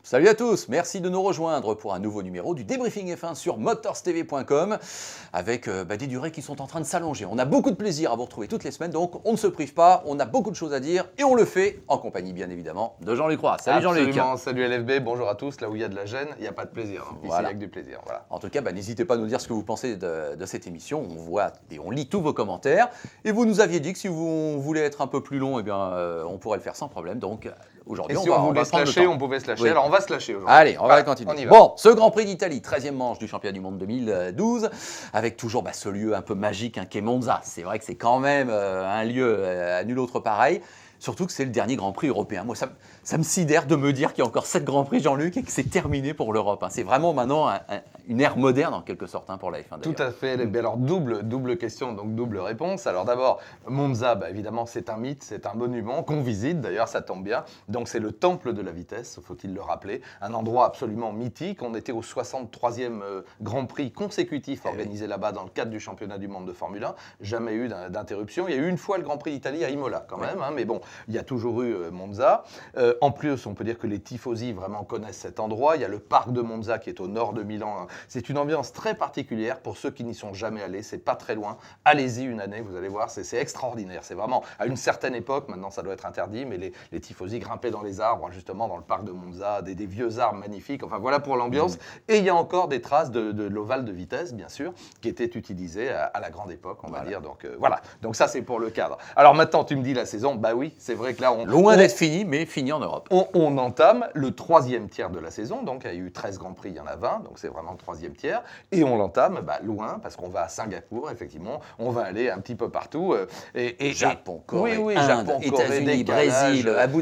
Salut à tous, merci de nous rejoindre pour un nouveau numéro du Débriefing F1 sur motorstv.com avec des durées qui sont en train de s'allonger. On a beaucoup de plaisir à vous retrouver toutes les semaines, donc on ne se prive pas, on a beaucoup de choses à dire et on le fait en compagnie bien évidemment de Jean-Luc Roy. Salut Jean-Luc. Absolument, salut LFB, bonjour à tous. Là où il y a de la gêne, il n'y a pas de plaisir. Ici, il n'y a que du plaisir. Voilà. En tout cas, n'hésitez pas à nous dire ce que vous pensez de cette émission. On voit et on lit tous vos commentaires. Et vous nous aviez dit que si vous voulez être un peu plus long, on pourrait le faire sans problème. Donc aujourd'hui, on voulait se lâcher, on pouvait se lâcher. Oui. Alors on va se lâcher aujourd'hui. Allez, on va continuer. Bon, ce Grand Prix d'Italie, 13e manche du championnat du monde 2012, avec toujours ce lieu un peu magique qu'est Monza. C'est vrai que c'est quand même un lieu à nul autre pareil. Surtout que c'est le dernier Grand Prix européen. Moi, ça me sidère de me dire qu'il y a encore 7 Grands Prix, Jean-Luc, et que c'est terminé pour l'Europe. C'est vraiment maintenant une ère moderne, en quelque sorte, pour la F1. Tout à fait. Alors, double question, donc double réponse. Alors d'abord, Monza, évidemment, c'est un mythe, c'est un monument qu'on visite. D'ailleurs, ça tombe bien. Donc, c'est le temple de la vitesse, faut-il le rappeler. Un endroit absolument mythique. On était au 63e Grand Prix consécutif organisé là-bas dans le cadre du championnat du monde de Formule 1. Jamais eu d'interruption. Il y a eu une fois le Grand Prix d'Italie à Imola, quand même. Mais bon, il y a toujours eu Monza. En plus, on peut dire que les tifosi vraiment connaissent cet endroit. Il y a le parc de Monza qui est au nord de Milan. C'est une ambiance très particulière pour ceux qui n'y sont jamais allés. C'est pas très loin. Allez-y une année, vous allez voir, c'est extraordinaire. C'est vraiment, à une certaine époque, maintenant ça doit être interdit, mais les tifosi grimpaient dans les arbres, justement dans le parc de Monza, des vieux arbres magnifiques. Enfin voilà pour l'ambiance. Et il y a encore des traces de l'ovale de vitesse, bien sûr, qui était utilisé à la grande époque, on va dire. Donc voilà. Donc ça, c'est pour le cadre. Alors maintenant, tu me dis la saison. Oui, c'est vrai que là, loin d'être fini, mais fini en Europe. On entame le 3e tiers de la saison, donc il y a eu 13 Grands Prix, il y en a 20, donc c'est vraiment le 3e tiers, et on l'entame loin, parce qu'on va à Singapour, effectivement, on va aller un petit peu partout. Japon, Corée, Inde, Japon, États-Unis, Brésil, Abu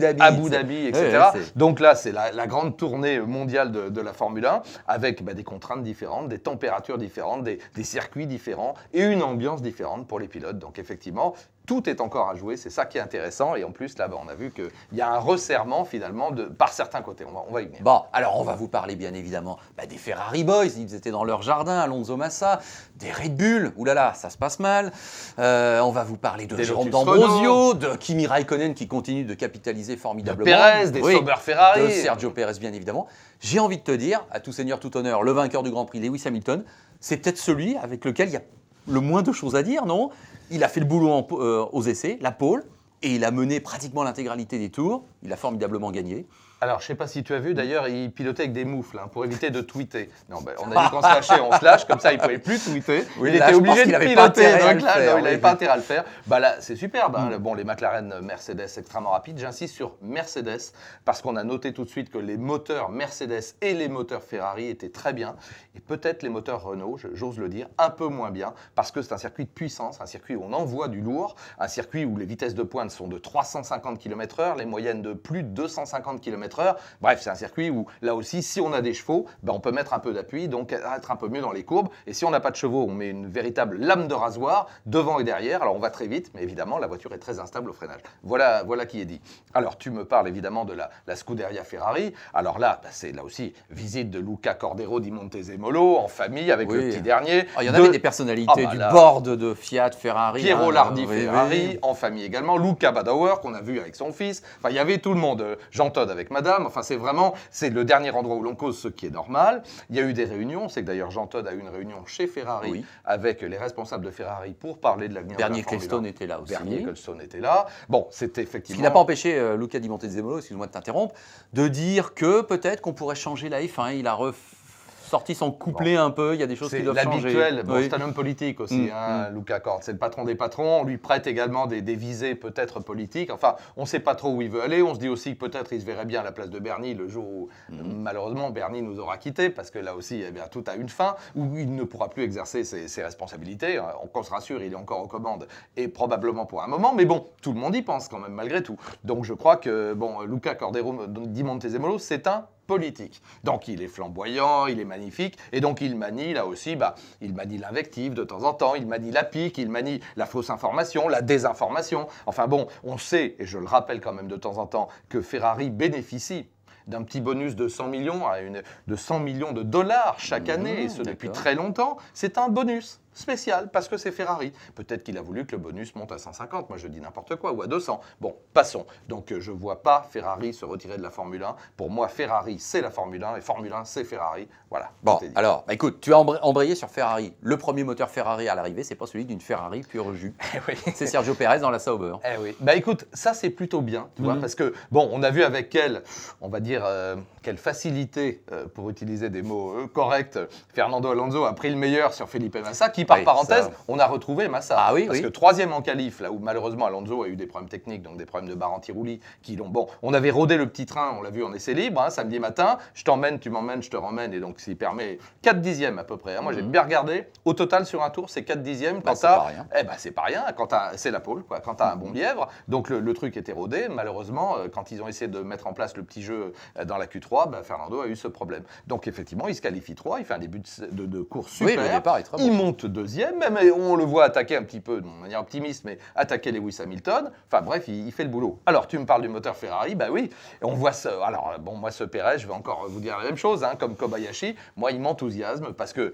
Dhabi, etc. Donc là, c'est la grande tournée mondiale de la Formule 1, avec des contraintes différentes, des températures différentes, des circuits différents, et une ambiance différente pour les pilotes. Donc effectivement, tout est encore à jouer, c'est ça qui est intéressant. Et en plus, là, on a vu qu'il y a un resserrement, finalement, par certains côtés. On va y venir. Bon, alors on va vous parler, bien évidemment, des Ferrari Boys. Ils étaient dans leur jardin, Alonso Massa. Des Red Bull, oulala, ça se passe mal. On va vous parler de Jérôme D'Ambrosio, de Kimi Raikkonen, qui continue de capitaliser formidablement. De Perez, des Sauber Ferrari. De Sergio Perez, bien évidemment. J'ai envie de te dire, à tout seigneur, tout honneur, le vainqueur du Grand Prix, Lewis Hamilton, c'est peut-être celui avec lequel il y a le moins de choses à dire, non ? Il a fait le boulot aux essais, la pole, et il a mené pratiquement l'intégralité des tours. Il a formidablement gagné. Alors, je ne sais pas si tu as vu, d'ailleurs, il pilotait avec des moufles pour éviter de tweeter. Non, on a dit qu'on se lâchait, on se lâche, comme ça, il ne pouvait plus tweeter. Oui, il était obligé de piloter. Donc là, il n'avait pas intérêt à le faire. Là, c'est superbe. Bon, les McLaren Mercedes extrêmement rapides. J'insiste sur Mercedes, parce qu'on a noté tout de suite que les moteurs Mercedes et les moteurs Ferrari étaient très bien. Et peut-être les moteurs Renault, j'ose le dire, un peu moins bien, parce que c'est un circuit de puissance, un circuit où on envoie du lourd, un circuit où les vitesses de pointe sont de 350 km/h, les moyennes de plus de 250 km/h. Bref, c'est un circuit où, là aussi, si on a des chevaux, on peut mettre un peu d'appui, donc être un peu mieux dans les courbes. Et si on n'a pas de chevaux, on met une véritable lame de rasoir devant et derrière. Alors, on va très vite, mais évidemment, la voiture est très instable au freinage. Voilà qui est dit. Alors, tu me parles évidemment de la Scuderia Ferrari. Alors là, c'est là aussi visite de Luca Cordero di Montezemolo en famille avec le petit dernier. Il y en avait des personnalités du board de Fiat, Ferrari. Piero Lardi Ferrari, en famille également. Luca Badoer, qu'on a vu avec son fils. Enfin, il y avait tout le monde. Jean Todt avec madame. Enfin, c'est le dernier endroit où l'on cause, ce qui est normal. Il y a eu des réunions. C'est que d'ailleurs, Jean Todt a eu une réunion chez Ferrari avec les responsables de Ferrari pour parler de l'avenir de la Formule 1. Bernie Ecclestone était là aussi. Bernie Ecclestone était là. Bon, c'était effectivement... Ce qui n'a pas empêché Luca Di Montezemolo, excuse-moi de t'interrompre, de dire que peut-être qu'on pourrait changer la F1. Il a sorti son couplet un peu, il y a des choses qui doivent changer. C'est l'habituel, c'est un homme politique aussi, Luca Cord. C'est le patron des patrons, on lui prête également des visées peut-être politiques. Enfin, on ne sait pas trop où il veut aller. On se dit aussi que peut-être il se verrait bien à la place de Bernie le jour où, malheureusement, Bernie nous aura quittés, parce que là aussi, tout a une fin, où il ne pourra plus exercer ses responsabilités. On se rassure, il est encore aux commandes, et probablement pour un moment. Mais bon, tout le monde y pense quand même, malgré tout. Donc je crois que, Luca Cordero di Montezemolo, c'est un politique. Donc il est flamboyant, il est magnifique, et donc il manie là aussi, il manie l'invective de temps en temps, il manie la pique, il manie la fausse information, la désinformation. Enfin on sait, et je le rappelle quand même de temps en temps, que Ferrari bénéficie d'un petit bonus de 100 millions, de 100 millions de dollars chaque année, et ce depuis très longtemps. C'est un bonus. spécial parce que c'est Ferrari. Peut-être qu'il a voulu que le bonus monte à 150, moi je dis n'importe quoi, ou à 200. Bon, passons. Donc je ne vois pas Ferrari se retirer de la Formule 1. Pour moi, Ferrari, c'est la Formule 1 et Formule 1, c'est Ferrari. Voilà. Bon, alors, écoute, tu as embrayé sur Ferrari. Le premier moteur Ferrari à l'arrivée, c'est pas celui d'une Ferrari pur jus. Oui. C'est Sergio Pérez dans la Sauber. Eh oui. Bah écoute, ça c'est plutôt bien, tu vois, parce que, bon, on a vu avec quelle, on va dire, quelle facilité, pour utiliser des mots corrects, Fernando Alonso a pris le meilleur sur Felipe Massa, qui par parenthèse, on a retrouvé Massa. Ah oui, parce que troisième en qualif, là où malheureusement Alonso a eu des problèmes techniques, donc des problèmes de barre anti-roulis, qui l'ont, bon, on avait rodé le petit train, on l'a vu en essai libre, hein, samedi matin, je t'emmène, tu m'emmènes, je te ramène, et donc s'il permet 4 dixièmes à peu près. Hein. Moi j'ai bien regardé, au total sur un tour, c'est 4 dixièmes. Quand c'est pas rien. Eh ben c'est pas rien, c'est la pole, quoi, quand tu as un bon lièvre. Donc le truc était rodé, malheureusement, quand ils ont essayé de mettre en place le petit jeu dans la Q3, ben, Fernando a eu ce problème. Donc effectivement, il se qualifie 3, il fait un début de course super. Oui, le départ est très bon. Il monte deuxième, même on le voit attaquer un petit peu, de manière optimiste, mais attaquer Lewis Hamilton. Enfin bref, il fait le boulot. Alors tu me parles du moteur Ferrari, bah oui, on voit ça. Alors bon, moi ce Pérez, je vais encore vous dire la même chose, hein, comme Kobayashi, moi il m'enthousiasme parce que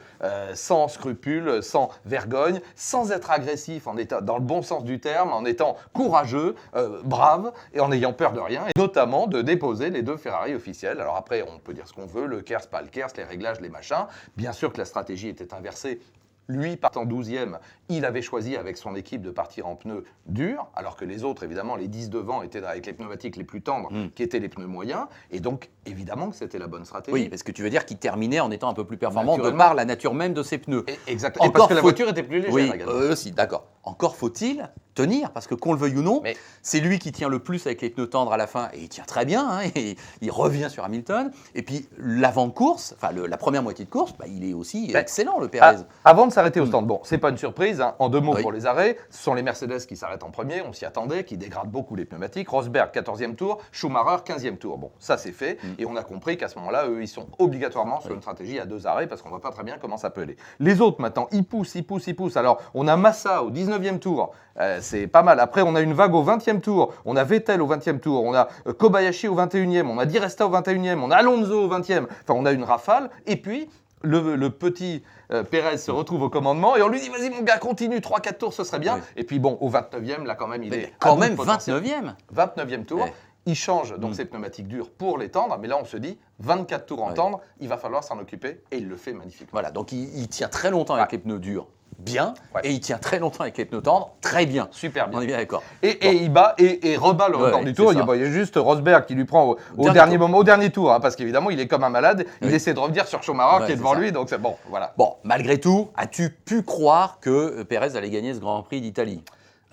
sans scrupules, sans vergogne, sans être agressif, en étant dans le bon sens du terme, en étant courageux, brave et en n'ayant peur de rien, et notamment de déposer les 2 Ferrari officiels. Alors après, on peut dire ce qu'on veut, le KERS, pas le KERS, les réglages, les machins. Bien sûr que la stratégie était inversée. Lui, partant 12e, il avait choisi avec son équipe de partir en pneus durs, alors que les autres, évidemment, les 10 devant étaient avec les pneumatiques les plus tendres, qui étaient les pneus moyens. Et donc, évidemment que c'était la bonne stratégie. Oui, parce que tu veux dire qu'il terminait en étant un peu plus performant de par la nature même de ses pneus. Exactement. Et parce que la voiture était plus légère. Oui, également. aussi, d'accord. Encore faut-il tenir, parce que qu'on le veuille ou non, Mais c'est lui qui tient le plus avec les pneus tendres à la fin, et il tient très bien, hein, et il revient sur Hamilton. Et puis l'avant-course, enfin la première moitié de course, bah, il est aussi excellent, le Pérez. Avant de s'arrêter au stand, bon, c'est pas une surprise, hein. En 2 mots Oui. pour les arrêts, ce sont les Mercedes qui s'arrêtent en premier, on s'y attendait, qui dégradent beaucoup les pneumatiques. Rosberg, 14e tour, Schumacher, 15e tour. Bon, ça c'est fait, et on a compris qu'à ce moment-là, eux, ils sont obligatoirement sur une stratégie à 2 arrêts, parce qu'on voit pas très bien comment ça peut aller. Les autres, maintenant, ils poussent. Alors, on a Massa au 19e tour, c'est pas mal. Après, on a une vague au 20e tour, on a Vettel au 20e tour, on a Kobayashi au 21e, on a Di Resta au 21e, on a Alonso au 20e. Enfin, on a une rafale. Et puis, le petit Pérez se retrouve au commandement et on lui dit vas-y mon gars, continue, 3-4 tours, ce serait bien. Oui. Et puis bon, au 29e, là quand même, il est quand à bout même de potentiel. 29e. 29e tour. Ouais. Il change donc ses pneumatiques durs pour les tendre, mais là on se dit 24 tours en tendre, il va falloir s'en occuper et il le fait magnifiquement. Voilà, donc il tient très longtemps avec les pneus durs, bien, Ouais. et il tient très longtemps avec les pneus tendres, très bien. Super bien. On est bien d'accord. Et il bat et rebat le record du tour. c'est ça. Il y a juste Rosberg qui lui prend au dernier moment, au dernier tour, hein, parce qu'évidemment il est comme un malade. Il essaie de revenir sur Schumacher qui est devant lui, donc c'est bon, voilà. Bon, malgré tout, as-tu pu croire que Pérez allait gagner ce Grand Prix d'Italie ?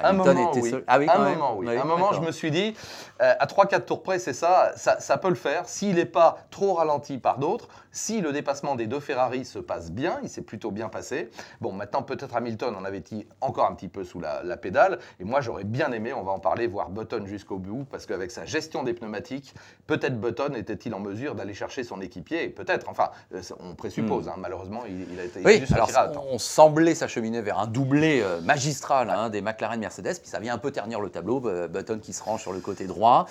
Un moment, oui. seul. Ah oui, un moment, oui. Un moment, je me suis dit, à 3-4 tours près, c'est ça peut le faire. S'il n'est pas trop ralenti par d'autres, si le dépassement des 2 Ferrari se passe bien, il s'est plutôt bien passé. Bon, maintenant, peut-être Hamilton en avait encore un petit peu sous la pédale. Et moi, j'aurais bien aimé, on va en parler, voir Button jusqu'au bout, parce qu'avec sa gestion des pneumatiques, peut-être Button était-il en mesure d'aller chercher son équipier. Et peut-être, enfin, on présuppose, hein, malheureusement, il a dû se retirer à temps. On semblait s'acheminer vers un doublé magistral des McLaren Mercedes, puis ça vient un peu ternir le tableau, Button qui se range sur le côté droit.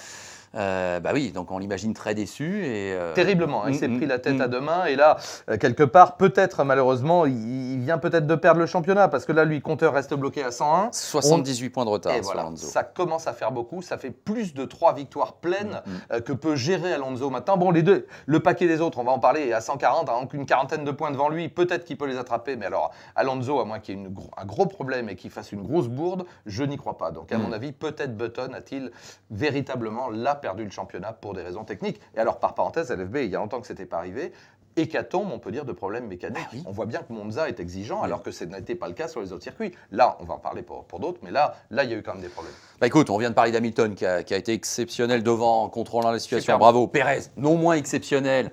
Bah oui, donc on l'imagine très déçu. Terriblement, il s'est pris la tête à 2 mains et là, quelque part, peut-être malheureusement, il vient peut-être de perdre le championnat parce que là, lui, compteur reste bloqué à 101. 78 points de retard et sur voilà, Alonso. ça commence à faire beaucoup, ça fait plus de 3 victoires pleines que peut gérer Alonso maintenant. Bon, les deux, le paquet des autres, on va en parler, est à 140, donc une quarantaine de points devant lui, peut-être qu'il peut les attraper, mais alors Alonso, à moins qu'il y ait un gros problème et qu'il fasse une grosse bourde, je n'y crois pas. Donc à mon avis, peut-être Button a-t-il véritablement perdu le championnat pour des raisons techniques. Et alors, par parenthèse, LFB, il y a longtemps que ce n'était pas arrivé, hécatombe, on peut dire, de problèmes mécaniques. Ah oui. On voit bien que Monza est exigeant, alors que ce n'était pas le cas sur les autres circuits. Là, on va en parler pour d'autres, mais là, il y a eu quand même des problèmes. Bah écoute, on vient de parler d'Hamilton qui a été exceptionnel devant, en contrôlant la situation. Super. Bravo. Pérez, non moins exceptionnel.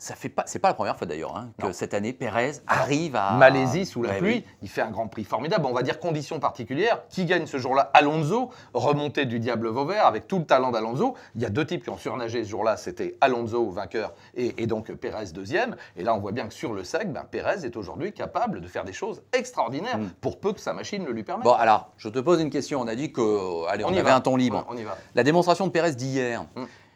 C'est pas la première fois d'ailleurs que cette année, Pérez arrive à… Malaisie sous la Ouais, pluie, oui. il fait un Grand Prix formidable. On va dire conditions particulières. Qui gagne ce jour-là? Alonso, remonté du diable Vauvert avec tout le talent d'Alonso. Il y a 2 types qui ont surnagé ce jour-là. C'était Alonso, vainqueur, et donc Pérez, deuxième. Et là, on voit bien que sur le sec, Pérez est aujourd'hui capable de faire des choses extraordinaires pour peu que sa machine le lui permette. Bon, alors, je te pose une question. On a dit que, allez, on avait un temps libre. On y va. La démonstration de Pérez d'hier,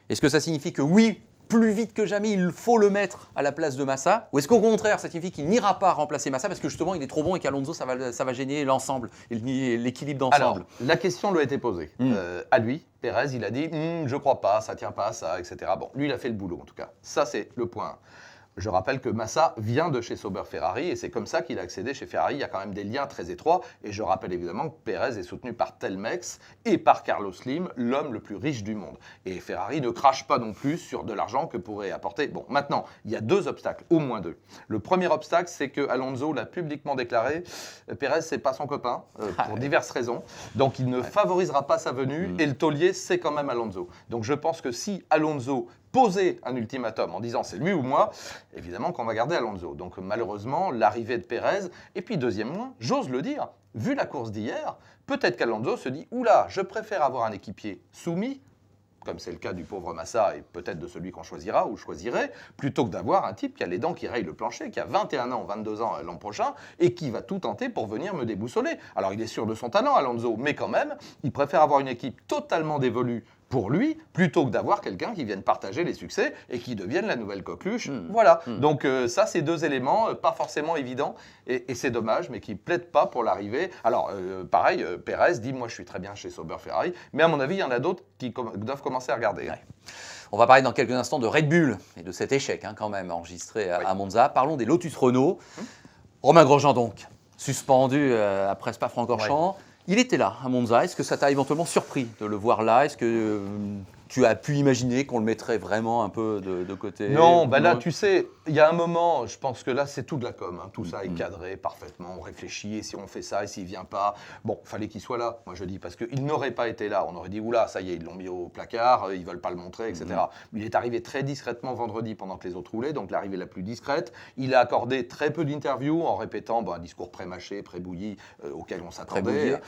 est-ce que ça signifie que oui, plus vite que jamais, il faut le mettre à la place de Massa? Ou est-ce qu'au contraire, ça signifie qu'il n'ira pas remplacer Massa parce que justement, il est trop bon et qu'Alonso, ça va gêner l'ensemble et l'équilibre Alors, d'ensemble? la question lui a été posée à lui. Pérez, il a dit je crois pas, ça tient pas, ça, etc. Bon, lui, il a fait le boulot en tout cas. Ça, c'est le point 1. Je rappelle que Massa vient de chez Sauber Ferrari et c'est comme ça qu'il a accédé chez Ferrari. Il y a quand même des liens très étroits. Et je rappelle évidemment que Pérez est soutenu par Telmex et par Carlos Slim, l'homme le plus riche du monde. Et Ferrari ne crache pas non plus sur de l'argent que pourrait apporter. Bon, maintenant, il y a 2 obstacles, au moins 2. Le premier obstacle, c'est que Alonso l'a publiquement déclaré. Pérez, c'est pas son copain, pour diverses raisons. Donc, il ne favorisera pas sa venue et le taulier, c'est quand même Alonso. Donc, je pense que si Alonso poser un ultimatum en disant c'est lui ou moi, évidemment qu'on va garder Alonso. Donc malheureusement, l'arrivée de Pérez, et puis deuxièmement, j'ose le dire, vu la course d'hier, peut-être qu'Alonso se dit « Oula, je préfère avoir un équipier soumis », comme c'est le cas du pauvre Massa et peut-être de celui qu'on choisira ou choisirait, plutôt que d'avoir un type qui a les dents qui rayent le plancher, qui a 21 ans, 22 ans l'an prochain, et qui va tout tenter pour venir me déboussoler. Alors il est sûr de son talent, Alonso, mais quand même, il préfère avoir une équipe totalement dévolue pour lui, plutôt que d'avoir quelqu'un qui vienne partager les succès et qui devienne la nouvelle coqueluche. Voilà. Donc ça, c'est 2 éléments pas forcément évidents, et c'est dommage, mais qui ne plaident pas pour l'arrivée. Alors, pareil, Pérez dit « Moi, je suis très bien chez Sauber Ferrari », mais à mon avis, il y en a d'autres qui doivent commencer à regarder. Ouais. On va parler dans quelques instants de Red Bull et de cet échec quand même enregistré à Monza. Parlons des Lotus Renault. Romain Grosjean donc, suspendu après Spa-Francorchamps. Ouais. Il était là à Monza. Est-ce que ça t'a éventuellement surpris de le voir là? Est-ce que tu as pu imaginer qu'on le mettrait vraiment un peu de côté? Non, bah là, tu sais, il y a un moment, je pense que là, c'est tout de la com. Hein. Tout ça est cadré parfaitement, on réfléchit, et si on fait ça, et s'il ne vient pas, bon, il fallait qu'il soit là, moi je dis, parce qu'il n'aurait pas été là. On aurait dit, oula, ça y est, ils l'ont mis au placard, ils ne veulent pas le montrer, etc. Il est arrivé très discrètement vendredi pendant que les autres roulaient, donc l'arrivée la plus discrète. Il a accordé très peu d'interviews en répétant un discours pré-mâché, pré-bouilli, auquel on s'attendait.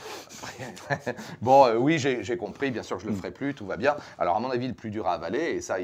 Bon, oui, j'ai compris, bien sûr que je ne le ferai plus, tout va bien. Alors, à mon avis, le plus dur à avaler, et ça,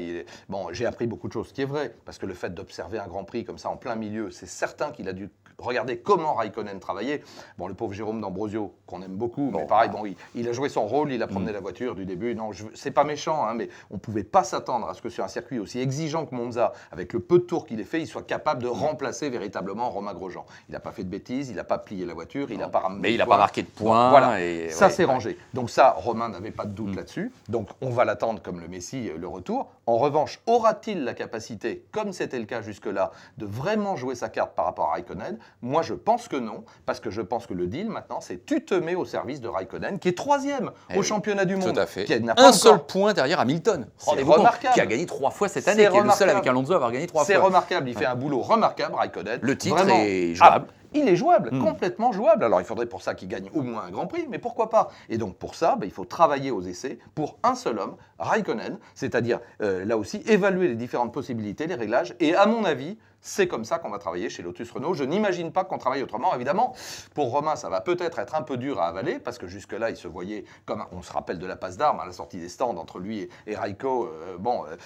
bon, j'ai appris beaucoup de choses, ce qui est vrai, parce que le fait d'observer un Grand Prix comme ça en plein milieu, c'est certain qu'il a dû regarder comment Raikkonen travaillait. Bon, le pauvre Jérôme D'Ambrosio, qu'on aime beaucoup, mais pareil, bon, il a joué son rôle, il a promené la voiture du début. Non, c'est pas méchant, hein, mais on ne pouvait pas s'attendre à ce que sur un circuit aussi exigeant que Monza, avec le peu de tours qu'il ait fait, il soit capable de remplacer véritablement Romain Grosjean. Il n'a pas fait de bêtises, il n'a pas plié la voiture, il n'a pas ramené. Mais il n'a pas marqué de points. Voilà, et ça c'est rangé. Donc ça, Romain n'avait pas de doute là-dessus. Donc on va l'attendre comme le Messi, le retour. En revanche, aura-t-il la capacité, comme c'était le cas jusque-là, de vraiment jouer sa carte par rapport à Raikkonen? Moi, je pense que non, parce que je pense que le deal maintenant, c'est tu te mets au service de Raikkonen, qui est 3e au championnat du monde. Tout à fait. Qui n'a pas seul point derrière Hamilton. Rendez-vous remarquable. Qui a gagné 3 fois cette année, qui est le seul avec Alonso à avoir gagné 3 fois. C'est remarquable, il fait un boulot remarquable, Raikkonen. Le titre vraiment est jouable. Il est jouable, complètement jouable. Alors, il faudrait pour ça qu'il gagne au moins un Grand Prix, mais pourquoi pas? Et donc, pour ça, il faut travailler aux essais pour un seul homme, Raikkonen, c'est-à-dire, là aussi, évaluer les différentes possibilités, les réglages. Et à mon avis, c'est comme ça qu'on va travailler chez Lotus Renault. Je n'imagine pas qu'on travaille autrement. Évidemment, pour Romain, ça va peut-être être un peu dur à avaler, parce que jusque-là, il se voyait comme, on se rappelle de la passe d'armes à la sortie des stands entre lui et Raikko,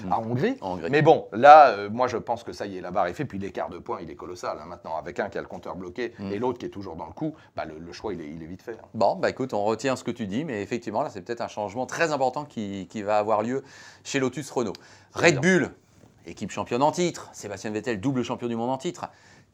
à Hongrie. Mais bon, là, moi, je pense que ça y est, la barre est faite. Puis l'écart de points, il est colossal hein, maintenant, avec un qui a le compteur bloqué et l'autre qui est toujours dans le coup. Le choix, il est vite fait. Hein. Bon, écoute, on retient ce que tu dis, mais effectivement, là, c'est peut-être un changement très important qui va avoir lieu chez Lotus Renault. Red Bull, équipe championne en titre, Sébastien Vettel, double champion du monde en titre,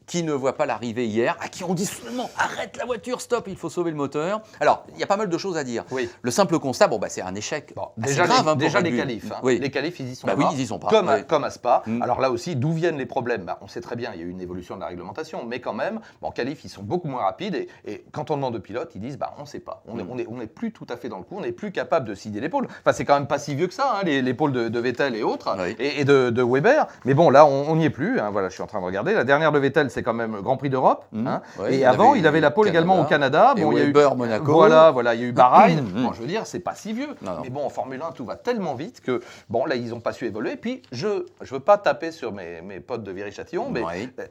qui ne voit pas l'arrivée hier, à qui on dit seulement « arrête la voiture, stop, il faut sauver le moteur ». Alors, il y a pas mal de choses à dire. Oui. Le simple constat, c'est un échec déjà grave. Déjà les qualifs. Hein. Oui. Les qualifs, ils y sont pas. Oui, ils y sont pas. Comme à Spa. Alors là aussi, d'où viennent les problèmes? On sait très bien, il y a eu une évolution de la réglementation, mais quand même, qualifs, ils sont beaucoup moins rapides. Et quand on demande aux pilotes, ils disent on ne sait pas. On n'est plus tout à fait dans le coup, on n'est plus capable de scier l'épaule. Enfin, c'est quand même pas si vieux que ça, hein, l'épaule de Vettel et autres, et de Weber. Mais bon, là, on n'y est plus. Hein. Voilà, je suis en train de regarder. La dernière de Vettel, c'est quand même Grand Prix d'Europe. Hein. Et avant, il avait la pole également au Canada. Bon, il y a eu Monaco. Voilà, il y a eu Bahreïn. Je veux dire, c'est pas si vieux. Non. Mais bon, en Formule 1, tout va tellement vite que, là, ils n'ont pas su évoluer. Puis, je veux pas taper sur mes potes de Viry-Châtillon, mais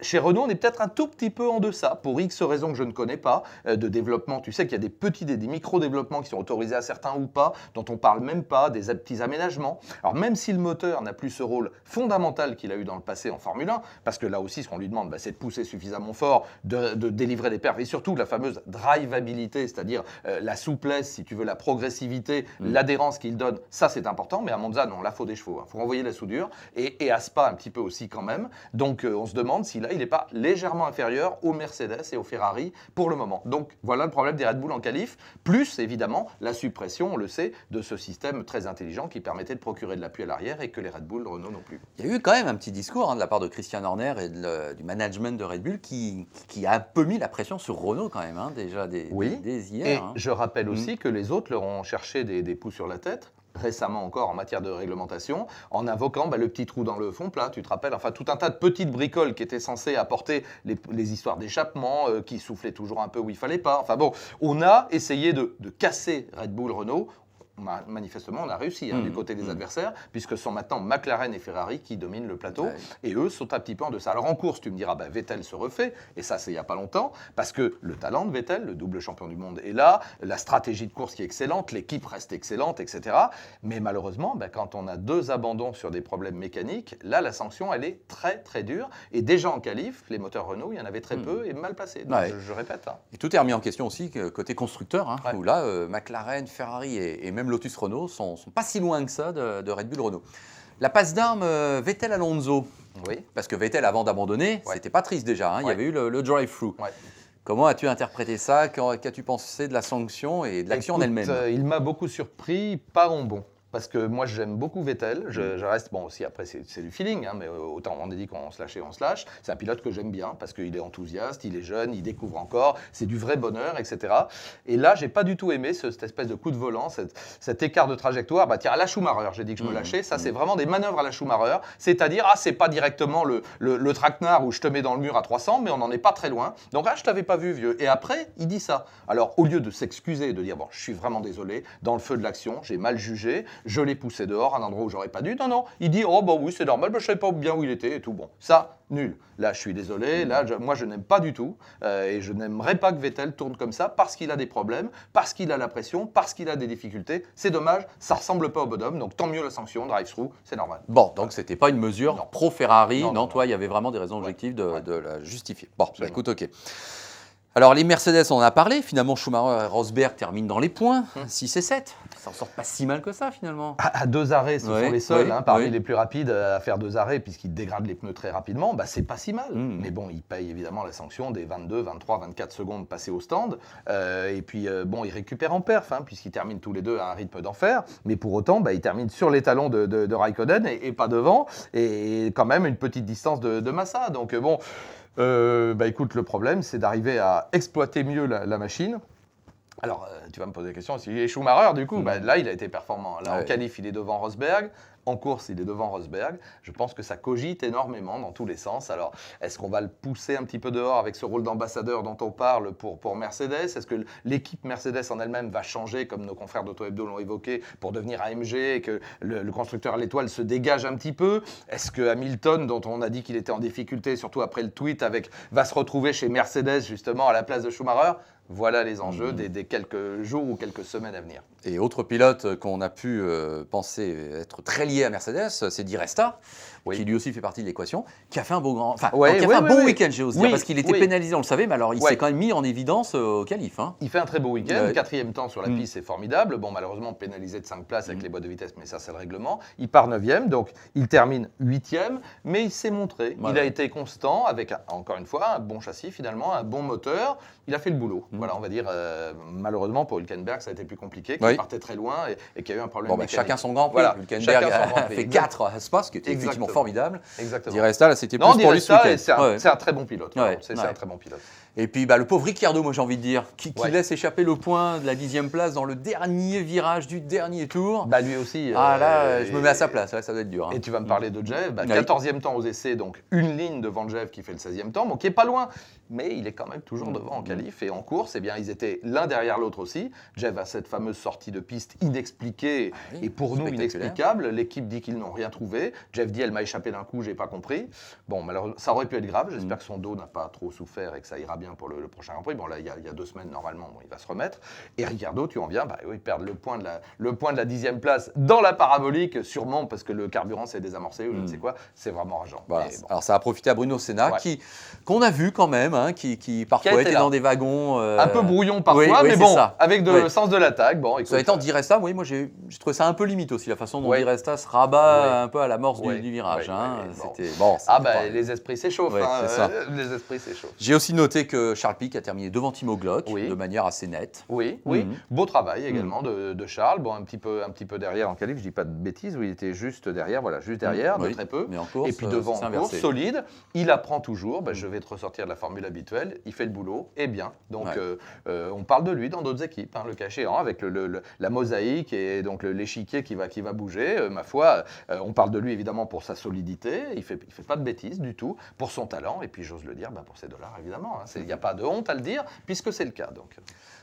chez Renault, on est peut-être un tout petit peu en deçà, pour X raisons que je ne connais pas, de développement. Tu sais qu'il y a des micro-développements qui sont autorisés à certains ou pas, dont on parle même pas, des petits aménagements. Alors, même si le moteur n'a plus ce rôle fondamental qu'il a eu dans le passé en Formule 1, parce que là aussi, ce qu'on lui demande, c'est de pousser pousser suffisamment fort, de délivrer des perfs, et surtout la fameuse drivabilité, c'est-à-dire la souplesse, si tu veux, la progressivité, l'adhérence qu'il donne, ça c'est important, mais à Monza, non, là, il faut des chevaux, il faut renvoyer la soudure, et à Spa un petit peu aussi quand même. Donc on se demande si là, il n'est pas légèrement inférieur aux Mercedes et aux Ferrari pour le moment. Donc voilà le problème des Red Bull en qualif, plus évidemment la suppression, on le sait, de ce système très intelligent qui permettait de procurer de l'appui à l'arrière et que les Red Bull Renault non plus. Il y a eu quand même un petit discours de la part de Christian Horner et du management de Red Bull qui a un peu mis la pression sur Renault quand même, déjà dès hier. Et je rappelle aussi que les autres leur ont cherché des poux sur la tête, récemment encore en matière de réglementation, en invoquant le petit trou dans le fond plat, tu te rappelles, enfin tout un tas de petites bricoles qui étaient censées apporter les histoires d'échappement, qui soufflaient toujours un peu où il fallait pas. Enfin bon, on a essayé de casser Red Bull Renault. Manifestement, on a réussi du côté des adversaires, puisque ce sont maintenant McLaren et Ferrari qui dominent le plateau, et eux sont un petit peu en deçà. Alors en course, tu me diras, Vettel se refait, et ça c'est il n'y a pas longtemps, parce que le talent de Vettel, le double champion du monde, est là, la stratégie de course qui est excellente, l'équipe reste excellente, etc. Mais malheureusement, quand on a 2 abandons sur des problèmes mécaniques, là la sanction elle est très très dure, et déjà en qualif, les moteurs Renault, il y en avait très peu et mal placés. Donc, je répète. Et tout est remis en question aussi côté constructeur, où là, McLaren, Ferrari et même Lotus Renault sont pas si loin que ça de Red Bull Renault. La passe d'armes Vettel-Alonso, parce que Vettel, avant d'abandonner, c'était pas triste déjà, il y avait eu le drive-through. Comment as-tu interprété ça? Qu'as-tu pensé de la sanction et de l'action en elle-même? Il m'a beaucoup surpris, pas en bon. Parce que moi, j'aime beaucoup Vettel. Je reste, bon, aussi après, c'est du feeling, mais autant on a dit qu'on se lâchait, on se lâche. C'est un pilote que j'aime bien parce qu'il est enthousiaste, il est jeune, il découvre encore, c'est du vrai bonheur, etc. Et là, j'ai pas du tout aimé cette espèce de coup de volant, cet écart de trajectoire. Tiens, à la Schumacher, j'ai dit que je me lâchais. Ça, c'est vraiment des manœuvres à la Schumacher. C'est-à-dire, c'est pas directement le traquenard où je te mets dans le mur à 300, mais on n'en est pas très loin. Donc, je t'avais pas vu, vieux. Et après, il dit ça. Alors, au lieu de s'excuser, de dire, bon, je suis vraiment désolé, dans le feu de l'action, j'ai mal jugé. Je l'ai poussé dehors, un endroit où j'aurais pas dû. Non, il dit, oh bah oui, c'est normal, je savais pas bien où il était et tout. Bon, ça, nul. Là, je suis désolé, là, moi, je n'aime pas du tout. Et je n'aimerais pas que Vettel tourne comme ça parce qu'il a des problèmes, parce qu'il a la pression, parce qu'il a des difficultés. C'est dommage, ça ressemble pas au bonhomme, donc tant mieux la sanction, drive-through, c'est normal. Bon, donc c'était pas une mesure pro-Ferrari, non, toi, il y avait vraiment des raisons objectives de la justifier. Bon, écoute, ok. Alors, les Mercedes, on en a parlé. Finalement, Schumacher et Rosberg terminent dans les points, 6 et 7. Ça en sort pas si mal que ça, finalement. À 2 arrêts, ce sont les seuls parmi les plus rapides à faire 2 arrêts, puisqu'ils dégradent les pneus très rapidement. C'est pas si mal. Mais bon, ils payent évidemment la sanction des 22, 23, 24 secondes passées au stand. Et puis, ils récupèrent en perf, puisqu'ils terminent tous les deux à un rythme d'enfer. Mais pour autant, ils terminent sur les talons de Raikkonen et pas devant. Et quand même une petite distance de Massa. Donc, bon... écoute, le problème, c'est d'arriver à exploiter mieux la machine. Alors, tu vas me poser la question, s'il est Schumacher, du coup, là, il a été performant. Là, en qualif, il est devant Rosberg. En course, il est devant Rosberg. Je pense que ça cogite énormément dans tous les sens. Alors, est-ce qu'on va le pousser un petit peu dehors avec ce rôle d'ambassadeur dont on parle pour Mercedes? Est-ce que l'équipe Mercedes en elle-même va changer, comme nos confrères d'Auto Hebdo l'ont évoqué, pour devenir AMG et que le constructeur à l'étoile se dégage un petit peu? Est-ce que Hamilton, dont on a dit qu'il était en difficulté, surtout après le tweet, va se retrouver chez Mercedes, justement, à la place de Schumacher? Voilà les enjeux des quelques jours ou quelques semaines à venir. Et autre pilote qu'on a pu penser être très lié à Mercedes, c'est Di Resta, qui lui aussi fait partie de l'équation, qui a fait un beau grand, bon week-end, j'ose dire, parce qu'il était pénalisé, on le savait, mais alors il s'est quand même mis en évidence au qualif. Il fait un très beau week-end, 4e temps sur la piste, c'est formidable. Bon, malheureusement pénalisé de 5 places avec les boîtes de vitesse, mais ça c'est le règlement. Il part 9e, donc il termine 8e, mais il s'est montré. Il a été constant avec, encore une fois, un bon châssis finalement, un bon moteur. Il a fait le boulot. Voilà, on va dire, malheureusement pour Hülkenberg, ça a été plus compliqué, qu'il partait très loin et qu'il y a eu un problème mécanique. Chacun son Grand Prix. Voilà, Hülkenberg a fait 4 à Spa, ce qui était effectivement formidable. Exactement. Di Resta, là, c'était plus pour lui ce week-end. C'est un très bon pilote. C'est un très bon pilote. Et puis le pauvre Ricciardo, moi j'ai envie de dire, qui laisse échapper le point de la 10e place dans le dernier virage du dernier tour. Lui aussi. Là, je me mets à sa place, là, ça doit être dur. Et tu vas me parler de Jeff, 14e temps aux essais, donc une ligne devant Jeff qui fait le 16e temps, qui est pas loin, mais il est quand même toujours devant en qualif et en course. course, eh bien, ils étaient l'un derrière l'autre aussi. Jeff a cette fameuse sortie de piste inexpliquée oui, et pour nous spectaculaire. inexplicable. L'équipe dit qu'ils n'ont rien trouvé. Jeff dit, elle m'a échappé d'un coup, j'ai pas compris. Bon, malheureusement, ça aurait pu être grave. J'espère que son dos n'a pas trop souffert et que ça ira bien pour le prochain Grand Prix. Bon, là, il y a 2 semaines, normalement, bon, il va se remettre. Et Ricciardo, tu en viens, bah oui, perdre le point de la 10e place dans la parabolique, sûrement parce que le carburant s'est désamorcé ou je ne sais quoi. C'est vraiment rageant. Voilà. Bon. Alors ça a profité à Bruno Senna, Ouais. qu'on a vu quand même, hein, qui parfois Qui a été était là. dans des wagons. Un peu brouillon parfois, oui, mais c'est bon, ça. avec de Ouais. sens de l'attaque. Bon, écoute, Ça étant, Di Resta, oui, moi j'ai trouvé ça un peu limite aussi, la façon dont Ouais. Di Resta se rabat Ouais. un peu à l'amorce Ouais. du virage. Ouais, hein. ouais, bon. C'était bon. Ah c'était bah pas- les esprits s'échauffent, Ouais, hein, c'est ça. les esprits s'échauffent. J'ai aussi noté que Charles Pic a terminé devant Timo Glock Oui. de manière assez nette. Oui, oui. Mhm. Beau travail également de Charles. Bon, un petit peu derrière en qualif, je dis pas de bêtises, où il était juste derrière, voilà, juste derrière, de Oui. très peu. Mais en course, Et puis devant, c'est en course, inversé. solide. Il apprend toujours. Bah, je vais te ressortir de la formule habituelle. Il fait le boulot et bien. Donc, Ouais. on parle de lui dans d'autres équipes, hein, le cas échéant, avec la mosaïque et donc l'échiquier qui va bouger. Ma foi, on parle de lui évidemment pour sa solidité. Il fait pas de bêtises du tout, pour son talent. Et puis, j'ose le dire, bah, pour ses dollars, évidemment. Il n'y a pas de honte à le dire, puisque c'est le cas. Donc.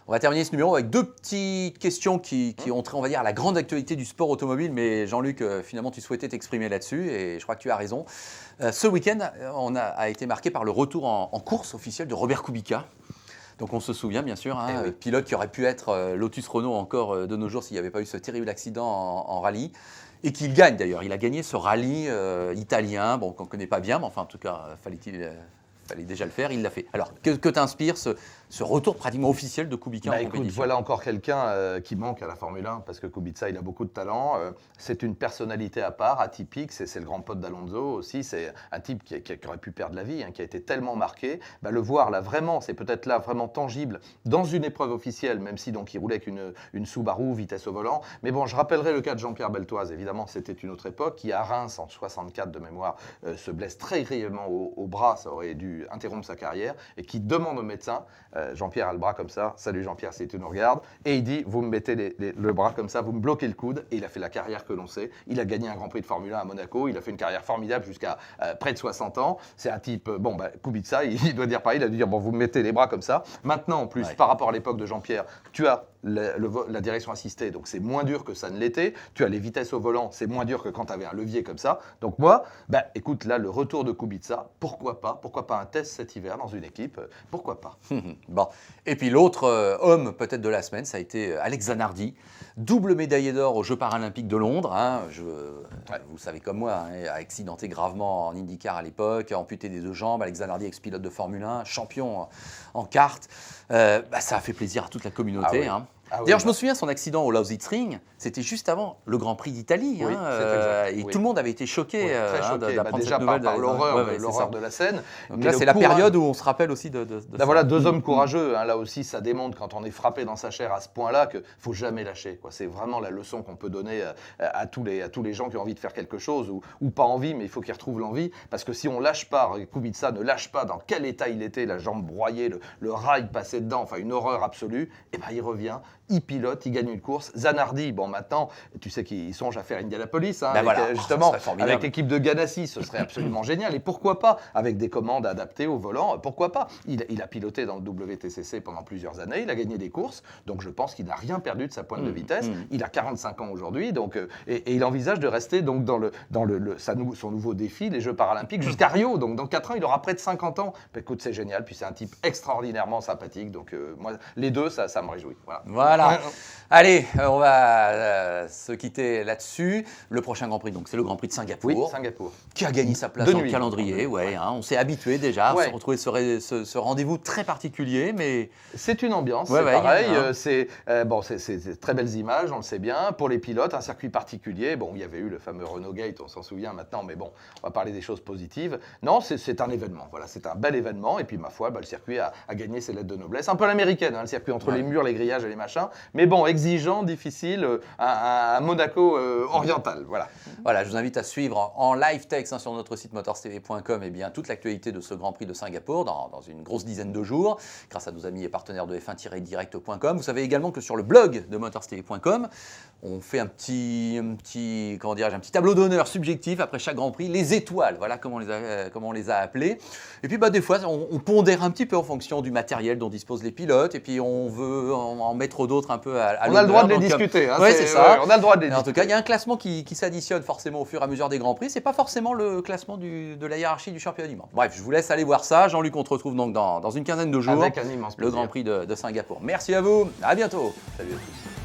On va terminer ce numéro avec 2 petites questions qui ont trait, on va dire, à la grande actualité du sport automobile. Mais Jean-Luc, finalement, tu souhaitais t'exprimer là-dessus et je crois que tu as raison. Ce week-end a été marqué par le retour en course officielle de Robert Kubica. Donc on se souvient bien sûr, hein, oui. pilote qui aurait pu être Lotus Renault encore de nos jours s'il n'y avait pas eu ce terrible accident en rallye. Et qu'il gagne d'ailleurs. Il a gagné ce rallye italien, bon, qu'on ne connaît pas bien, mais enfin en tout cas, fallait déjà le faire, il l'a fait. Alors, que t'inspire ce retour pratiquement officiel de Kubica en Bah, écoute, compétition? voilà encore quelqu'un qui manque à la Formule 1, parce que Kubica, il a beaucoup de talent. C'est une personnalité à part, atypique. C'est le grand pote d'Alonso aussi. C'est un type qui aurait pu perdre la vie, hein, qui a été tellement marqué. Bah, le voir là, vraiment, c'est peut-être là vraiment tangible dans une épreuve officielle, même si donc il roulait avec une Subaru, vitesse au volant. Mais bon, je rappellerai le cas de Jean-Pierre Beltoise. Évidemment, c'était une autre époque, qui à Reims en 64 de mémoire se blesse très grièvement au bras. Ça aurait dû interrompre sa carrière et qui demande au médecin. Jean-Pierre a le bras comme ça. Salut Jean-Pierre, si tu nous regardes. Et il dit, vous me mettez le bras comme ça, vous me bloquez le coude. Et il a fait la carrière que l'on sait. Il a gagné un Grand Prix de Formule 1 à Monaco. Il a fait une carrière formidable jusqu'à près de 60 ans. C'est un type, Kubica, il doit dire pareil. Il a dû dire, bon, vous me mettez les bras comme ça. Maintenant, en plus, par rapport à l'époque de Jean-Pierre, tu as la direction assistée, donc c'est moins dur que ça ne l'était. Tu as les vitesses au volant, c'est moins dur que quand tu avais un levier comme ça. Donc moi, écoute, là, le retour de Kubica, pourquoi pas un test cet hiver dans une équipe, pourquoi pas. Bon. Et puis l'autre homme peut-être de la semaine, ça a été Alex Zanardi, double médaillé d'or aux Jeux paralympiques de Londres. Hein. Vous savez comme moi, hein, accidenté gravement en IndyCar à l'époque, amputé des 2 jambes. Alex Zanardi, ex-pilote de Formule 1, champion en kart. Ça a fait plaisir à toute la communauté. Ah oui. Hein. Ah oui, D'ailleurs, je me souviens, son accident au Lausitz-Ring, c'était juste avant le Grand Prix d'Italie. Oui, hein, c'est exact, et oui. tout le monde avait été choqué, très choqué. d'apprendre Déjà cette nouvelle. par l'horreur Ouais, c'est ça. de la scène. Donc Mais là, le c'est la courage- période où on se rappelle aussi de Là, ça. voilà, 2 hommes courageux. Hein, là aussi, ça démontre quand on est frappé dans sa chair à ce point-là qu'il ne faut jamais lâcher. Quoi. C'est vraiment la leçon qu'on peut donner à tous les gens qui ont envie de faire quelque chose ou pas envie, mais il faut qu'ils retrouvent l'envie. Parce que si on ne lâche pas, Kubica ne lâche pas dans quel état il était, la jambe broyée, le rail passé dedans, enfin une horreur absolue, et ben il revient, il pilote, il gagne une course. Zanardi, bon maintenant, tu sais qu'ils songent à faire Indianapolis, hein, avec, justement, ça serait formidable. avec l'équipe de Ganassi, ce serait absolument génial. Et pourquoi pas, avec des commandes adaptées au volant, pourquoi pas. Il a piloté dans le WTCC pendant plusieurs années, il a gagné des courses, donc je pense qu'il n'a rien perdu de sa pointe de vitesse. Il a 45 ans aujourd'hui, donc, et il envisage de rester donc, dans son nouveau défi, les Jeux paralympiques, jusqu'à Rio. Donc dans 4 ans, il aura près de 50 ans. Écoute, c'est génial, puis c'est un type extraordinairement sympathique, donc moi, les deux, ça me réjouit. Voilà. Allez, on va se quitter là-dessus. Le prochain Grand Prix, donc c'est le Grand Prix de Singapour. Oui, Singapour. Qui a gagné sa place De dans le nuit. calendrier. Ouais, hein, on s'est habitué déjà à Ouais. se retrouver ce rendez-vous très particulier, mais C'est une ambiance, Ouais, c'est ouais, pareil. il y en a un. C'est très belles images, on le sait bien. Pour les pilotes, un circuit particulier. Bon, il y avait eu le fameux Renault Gate, on s'en souvient maintenant, mais bon, on va parler des choses positives. Non, c'est un événement. Voilà, c'est un bel événement. Et puis, ma foi, le circuit a gagné ses lettres de noblesse. Un peu l'américaine, hein, le circuit entre les murs, les grillages et les machins. Mais bon, exigeant, difficile, un Monaco oriental. Voilà. voilà, je vous invite à suivre en live text sur notre site motorstv.com toute l'actualité de ce Grand Prix de Singapour dans une grosse dizaine de jours, grâce à nos amis et partenaires de F1-direct.com. Vous savez également que sur le blog de motorstv.com, On fait un petit tableau d'honneur subjectif après chaque Grand Prix, les étoiles, voilà comment on les a appelées. Et puis des fois, on pondère un petit peu en fonction du matériel dont disposent les pilotes, et puis on veut en mettre d'autres un peu à On a le droit de les discuter. Hein, ouais, c'est ça. On a le droit de les discuter. En tout cas, il y a un classement qui s'additionne forcément au fur et à mesure des Grands Prix. C'est pas forcément le classement de la hiérarchie du championnat du monde. Bref, je vous laisse aller voir ça. Jean-Luc, on te retrouve donc dans une quinzaine de jours. Avec un immense plaisir. Le Grand Prix de Singapour. Merci à vous. À bientôt. Salut à tous.